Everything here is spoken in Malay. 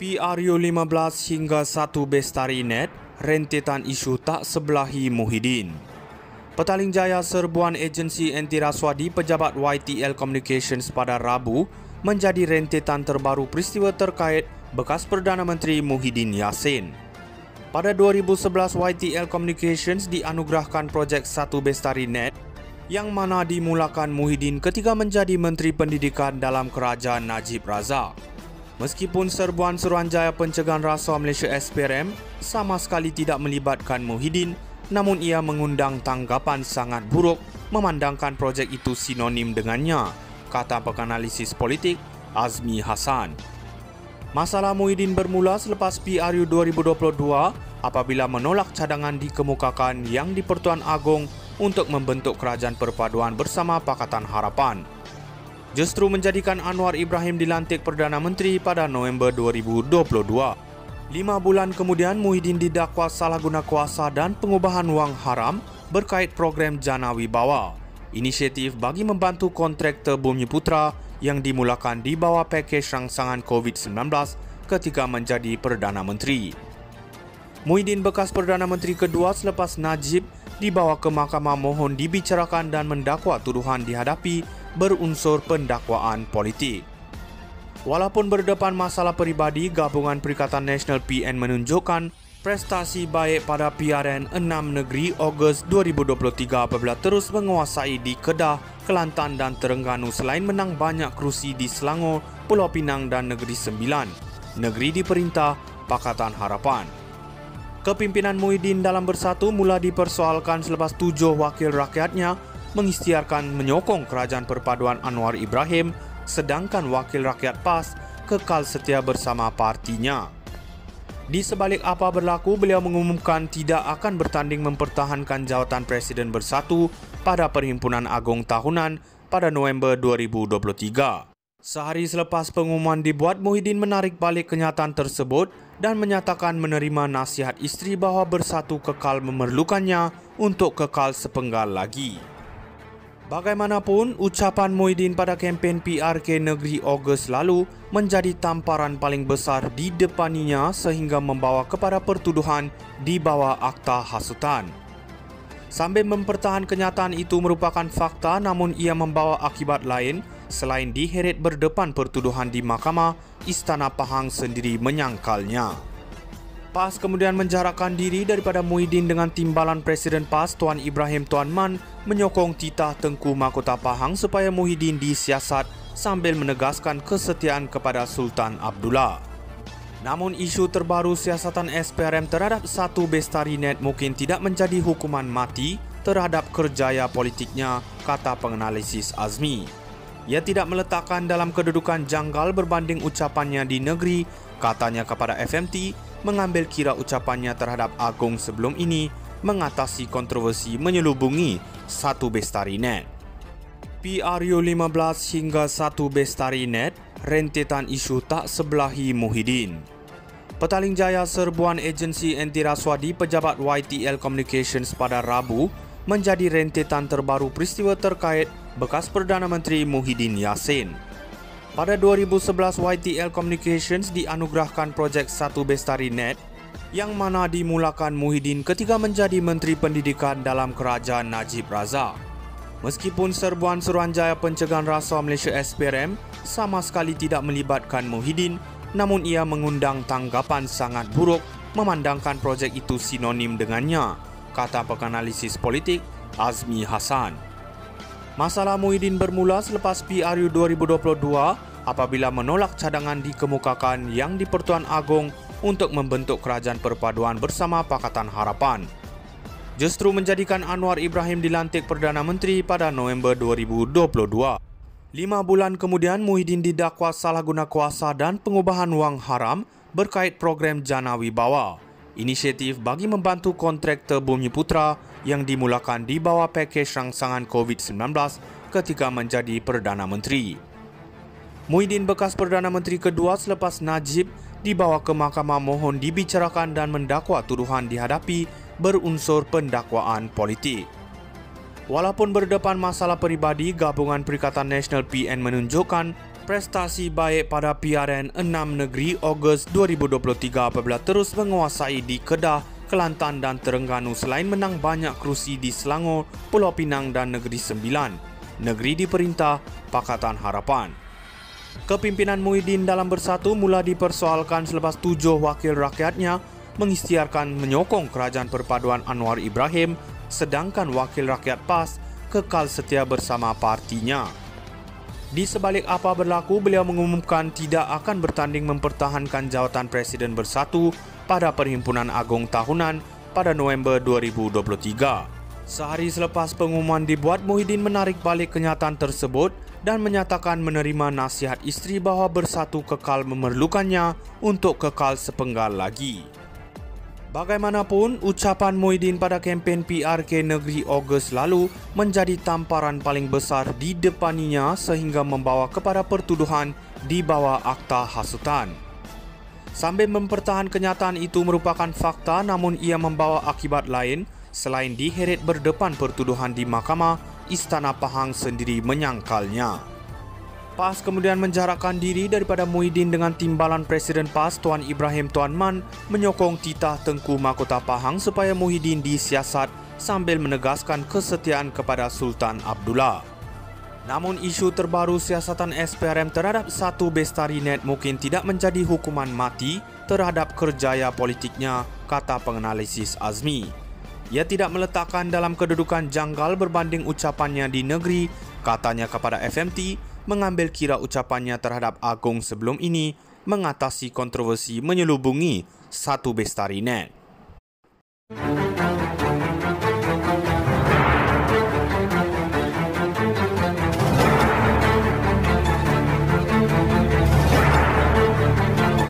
PRU 15 hingga 1 Bestari Net, rentetan isu tak sebelahi Muhyiddin. Petaling Jaya serbuan agensi anti rasuah di pejabat YTL Communications pada Rabu menjadi rentetan terbaru peristiwa terkait bekas Perdana Menteri Muhyiddin Yassin. Pada 2011, YTL Communications dianugerahkan projek 1 Bestari Net yang mana dimulakan Muhyiddin ketika menjadi Menteri Pendidikan dalam kerajaan Najib Razak. Meskipun serbuan Suruhanjaya Pencegahan Rasuah Malaysia SPRM sama sekali tidak melibatkan Muhyiddin, namun ia mengundang tanggapan sangat buruk memandangkan projek itu sinonim dengannya, kata penganalisis politik Azmi Hassan. Masalah Muhyiddin bermula selepas PRU 2022 apabila menolak cadangan dikemukakan yang di-Pertuan Agong untuk membentuk kerajaan perpaduan bersama Pakatan Harapan. Justru menjadikan Anwar Ibrahim dilantik Perdana Menteri pada November 2022. 5 bulan kemudian, Muhyiddin didakwa salah guna kuasa dan pengubahan wang haram berkait program Jana Wibawa, inisiatif bagi membantu kontraktor Bumiputra yang dimulakan di bawah pakej rangsangan COVID-19 ketika menjadi Perdana Menteri. Muhyiddin bekas Perdana Menteri kedua selepas Najib dibawa ke Mahkamah mohon dibicarakan dan mendakwa tuduhan dihadapi berunsur pendakwaan politik. Walaupun berdepan masalah peribadi, Gabungan Perikatan Nasional PN menunjukkan prestasi baik pada PRN 6 negeri Ogos 2023 apabila terus menguasai di Kedah, Kelantan dan Terengganu selain menang banyak kerusi di Selangor, Pulau Pinang dan Negeri Sembilan, negeri diperintah Pakatan Harapan. Kepimpinan Muhyiddin dalam Bersatu mula dipersoalkan selepas 7 wakil rakyatnya mengisytiharkan menyokong kerajaan perpaduan Anwar Ibrahim, sedangkan wakil rakyat PAS kekal setia bersama partinya. Di sebalik apa berlaku, beliau mengumumkan tidak akan bertanding mempertahankan jawatan Presiden Bersatu pada Perhimpunan Agong Tahunan pada November 2023. Sehari selepas pengumuman dibuat, Muhyiddin menarik balik kenyataan tersebut dan menyatakan menerima nasihat isteri bahawa Bersatu kekal memerlukannya untuk kekal sepenggal lagi. Bagaimanapun, ucapan Muhyiddin pada kempen PRK Negeri Ogos lalu menjadi tamparan paling besar di depaninya sehingga membawa kepada pertuduhan di bawah akta hasutan. Sambil mempertahankan kenyataan itu merupakan fakta, namun ia membawa akibat lain selain diheret berdepan pertuduhan di mahkamah. Istana Pahang sendiri menyangkalnya. PAS kemudian menjarakkan diri daripada Muhyiddin dengan timbalan Presiden PAS Tuan Ibrahim Tuan Man menyokong titah Tengku Mahkota Pahang supaya Muhyiddin disiasat sambil menegaskan kesetiaan kepada Sultan Abdullah. Namun isu terbaru siasatan SPRM terhadap 1 Bestari Net mungkin tidak menjadi hukuman mati terhadap kerjaya politiknya, kata penganalisis Azmi. Ia tidak meletakkan dalam kedudukan janggal berbanding ucapannya di negeri, katanya kepada FMT, mengambil kira ucapannya terhadap Agong sebelum ini mengatasi kontroversi menyelubungi 1 Bestari Net. PRU 15 hingga 1 Bestari Net, rentetan isu tak sebelahi Muhyiddin. Petaling Jaya serbuan agensi anti rasuah di pejabat YTL Communications pada Rabu menjadi rentetan terbaru peristiwa terkait bekas Perdana Menteri Muhyiddin Yassin. Pada 2011, YTL Communications dianugerahkan projek 1 Bestari Net yang mana dimulakan Muhyiddin ketika menjadi Menteri Pendidikan dalam kerajaan Najib Razak. Meskipun serbuan Suruhanjaya Pencegahan Rasuah Malaysia SPRM sama sekali tidak melibatkan Muhyiddin, namun ia mengundang tanggapan sangat buruk memandangkan projek itu sinonim dengannya, kata penganalisis politik Azmi Hassan. Masalah Muhyiddin bermula selepas PRU 2022 apabila menolak cadangan dikemukakan yang di-Pertuan Agong untuk membentuk kerajaan perpaduan bersama Pakatan Harapan. Justru menjadikan Anwar Ibrahim dilantik Perdana Menteri pada November 2022. 5 bulan kemudian, Muhyiddin didakwa salah guna kuasa dan pengubahan wang haram berkait program Jana Wibawa, inisiatif bagi membantu kontraktor Bumiputra yang dimulakan di bawah pakej rangsangan COVID-19 ketika menjadi Perdana Menteri. Muhyiddin bekas Perdana Menteri kedua selepas Najib dibawa ke Mahkamah mohon dibicarakan dan mendakwa tuduhan dihadapi berunsur pendakwaan politik. Walaupun berdepan masalah peribadi, Gabungan Perikatan Nasional PN menunjukkan Prestasi baik pada PRN 6 negeri Ogos 2023 apabila terus menguasai di Kedah, Kelantan dan Terengganu selain menang banyak kerusi di Selangor, Pulau Pinang dan Negeri Sembilan, negeri diperintah Pakatan Harapan. Kepimpinan Muhyiddin dalam Bersatu mula dipersoalkan selepas 7 wakil rakyatnya mengisytiharkan menyokong kerajaan perpaduan Anwar Ibrahim, sedangkan wakil rakyat PAS kekal setia bersama partinya. Di sebalik apa berlaku, beliau mengumumkan tidak akan bertanding mempertahankan jawatan Presiden Bersatu pada Perhimpunan Agung Tahunan pada November 2023. Sehari selepas pengumuman dibuat, Muhyiddin menarik balik kenyataan tersebut dan menyatakan menerima nasihat isteri bahawa Bersatu kekal memerlukannya untuk kekal sepenggal lagi. Bagaimanapun, ucapan Muhyiddin pada kempen PRK Negeri Ogos lalu menjadi tamparan paling besar di depaninya sehingga membawa kepada pertuduhan di bawah akta hasutan. Sambil mempertahankan kenyataan itu merupakan fakta, namun ia membawa akibat lain selain diheret berdepan pertuduhan di Mahkamah. Istana Pahang sendiri menyangkalnya. PAS kemudian menjarakkan diri daripada Muhyiddin dengan timbalan Presiden PAS Tuan Ibrahim Tuan Man menyokong titah Tengku Mahkota Pahang supaya Muhyiddin disiasat sambil menegaskan kesetiaan kepada Sultan Abdullah. Namun isu terbaru siasatan SPRM terhadap Satu Bestarinet mungkin tidak menjadi hukuman mati terhadap kerjaya politiknya, kata penganalisis Azmi. Ia tidak meletakkan dalam kedudukan janggal berbanding ucapannya di negeri, katanya kepada FMT, mengambil kira ucapannya terhadap Agong sebelum ini mengatasi kontroversi menyelubungi Satu Bestarinet.